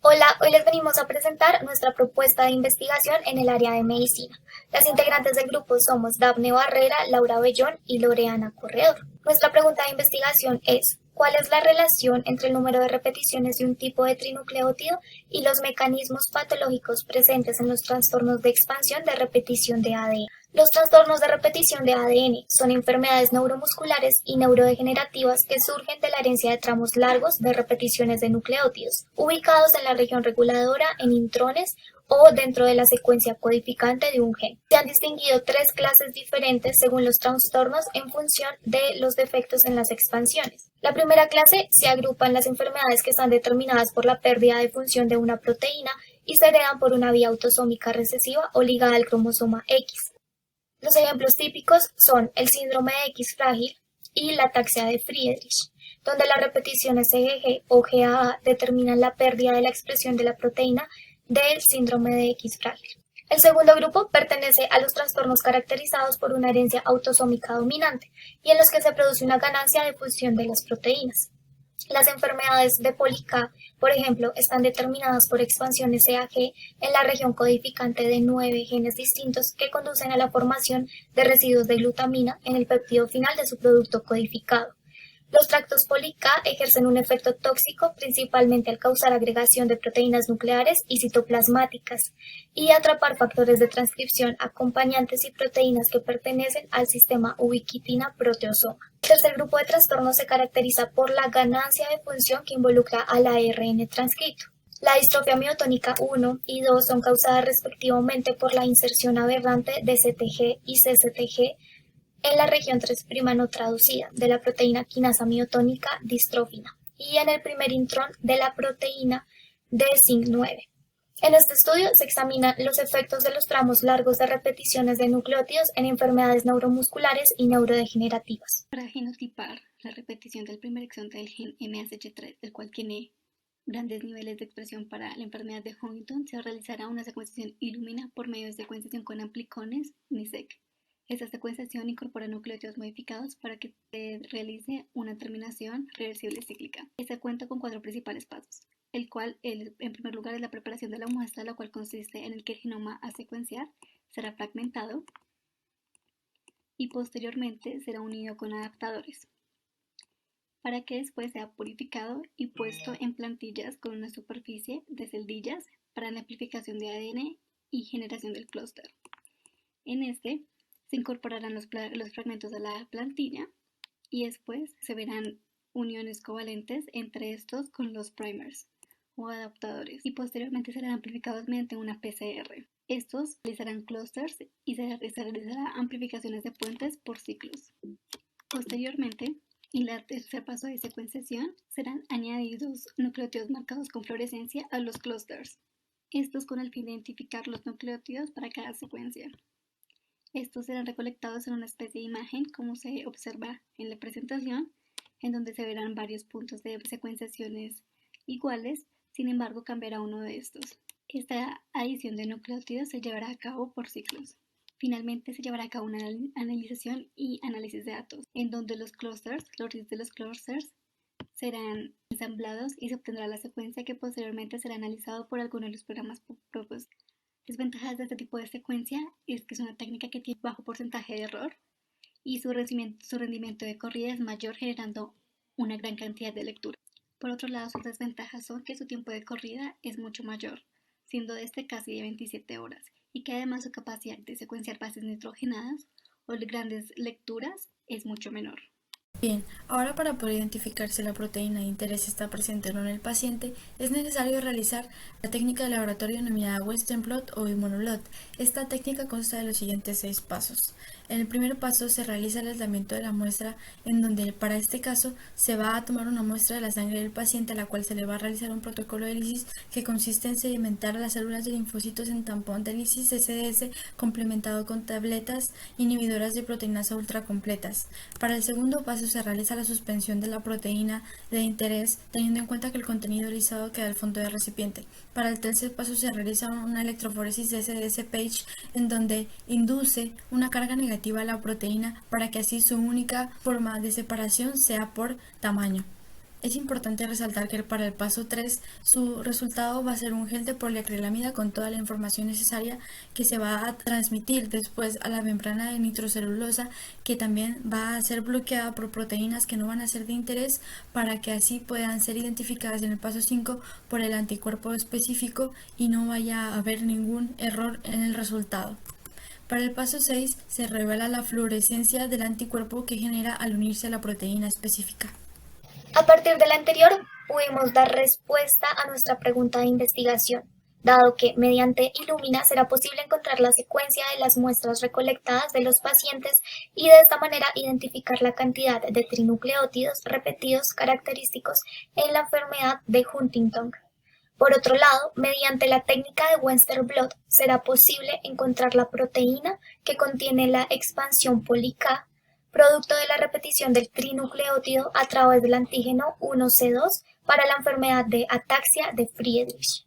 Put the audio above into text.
Hola, hoy les venimos a presentar nuestra propuesta de investigación en el área de medicina. Las integrantes del grupo somos Dafne Barrera, Laura Bellón y Loreana Corredor. Nuestra pregunta de investigación es: ¿cuál es la relación entre el número de repeticiones de un tipo de trinucleótido y los mecanismos patológicos presentes en los trastornos de expansión de repetición de ADN? Los trastornos de repetición de ADN son enfermedades neuromusculares y neurodegenerativas que surgen de la herencia de tramos largos de repeticiones de nucleótidos, ubicados en la región reguladora en intrones o dentro de la secuencia codificante de un gen. Se han distinguido tres clases diferentes según los trastornos en función de los defectos en las expansiones. La primera clase se agrupa en las enfermedades que están determinadas por la pérdida de función de una proteína y se heredan por una vía autosómica recesiva o ligada al cromosoma X. Los ejemplos típicos son el síndrome de X frágil y la ataxia de Friedreich, donde las repeticiones CGG o GAA determinan la pérdida de la expresión de la proteína del síndrome de X frágil. El segundo grupo pertenece a los trastornos caracterizados por una herencia autosómica dominante y en los que se produce una ganancia de fusión de las proteínas. Las enfermedades de Poli-K, por ejemplo, están determinadas por expansiones CAG en la región codificante de 9 genes distintos que conducen a la formación de residuos de glutamina en el péptido final de su producto codificado. Los tractos Poli-K ejercen un efecto tóxico principalmente al causar agregación de proteínas nucleares y citoplasmáticas y atrapar factores de transcripción acompañantes y proteínas que pertenecen al sistema ubiquitina-proteasoma. El tercer grupo de trastornos se caracteriza por la ganancia de función que involucra al ARN transcrito. La distrofia miotónica 1 y 2 son causadas respectivamente por la inserción aberrante de CTG y CCTG en la región 3' no traducida de la proteína quinasa miotónica distrófina y en el primer intrón de la proteína de Sync9. En este estudio se examinan los efectos de los tramos largos de repeticiones de nucleótidos en enfermedades neuromusculares y neurodegenerativas. Para genotipar la repetición del primer exón del gen MASH3, el cual tiene grandes niveles de expresión para la enfermedad de Huntington, se realizará una secuenciación Illumina por medio de secuenciación con amplicones NISEQ. Esta secuenciación incorpora nucleótidos modificados para que se realice una terminación reversible cíclica. Esta cuenta con 4 principales pasos, el cual en primer lugar es la preparación de la muestra, la cual consiste en el que el genoma a secuenciar será fragmentado y posteriormente será unido con adaptadores, para que después sea purificado y puesto en plantillas con una superficie de celdillas para la amplificación de ADN y generación del clúster. En este se incorporarán los fragmentos a la plantilla y después se verán uniones covalentes entre estos con los primers o adaptadores y posteriormente serán amplificados mediante una PCR. Estos realizarán clústeres y se realizará amplificaciones de puentes por ciclos. Posteriormente, en el tercer paso de secuenciación, serán añadidos nucleótidos marcados con fluorescencia a los clústeres, estos con el fin de identificar los nucleótidos para cada secuencia. Estos serán recolectados en una especie de imagen, como se observa en la presentación, en donde se verán varios puntos de secuenciaciones iguales, sin embargo cambiará uno de estos. Esta adición de nucleótidos se llevará a cabo por ciclos. Finalmente se llevará a cabo una analización y análisis de datos, en donde los reels de los clústeres serán ensamblados y se obtendrá la secuencia que posteriormente será analizado por alguno de los programas propios. Desventajas de este tipo de secuencia es que es una técnica que tiene bajo porcentaje de error y su rendimiento de corrida es mayor, generando una gran cantidad de lecturas. Por otro lado, sus desventajas son que su tiempo de corrida es mucho mayor, siendo este casi de 27 horas, y que además su capacidad de secuenciar bases nitrogenadas o de grandes lecturas es mucho menor. Bien, ahora para poder identificar si la proteína de interés está presente o no en el paciente, es necesario realizar la técnica de laboratorio denominada Western blot o immunoblot. Esta técnica consta de los siguientes 6 pasos. En el primer paso se realiza el aislamiento de la muestra, en donde para este caso se va a tomar una muestra de la sangre del paciente a la cual se le va a realizar un protocolo de lisis que consiste en sedimentar las células de linfocitos en tampón de lisis SDS complementado con tabletas inhibidoras de proteínas ultracompletas. Para el segundo paso se realiza la suspensión de la proteína de interés, teniendo en cuenta que el contenido lisado queda al fondo del recipiente. Para el tercer paso se realiza una electroforesis de SDS-PAGE, en donde induce una carga negativa a la proteína para que así su única forma de separación sea por tamaño. Es importante resaltar que para el paso 3 su resultado va a ser un gel de poliacrilamida con toda la información necesaria que se va a transmitir después a la membrana de nitrocelulosa, que también va a ser bloqueada por proteínas que no van a ser de interés, para que así puedan ser identificadas en el paso 5 por el anticuerpo específico y no vaya a haber ningún error en el resultado. Para el paso 6 se revela la fluorescencia del anticuerpo que genera al unirse a la proteína específica. A partir del anterior, pudimos dar respuesta a nuestra pregunta de investigación, dado que mediante Illumina será posible encontrar la secuencia de las muestras recolectadas de los pacientes y de esta manera identificar la cantidad de trinucleótidos repetidos característicos en la enfermedad de Huntington. Por otro lado, mediante la técnica de Western blot será posible encontrar la proteína que contiene la expansión poli-K, producto de la repetición del trinucleótido a través del antígeno 1C2 para la enfermedad de ataxia de Friedreich.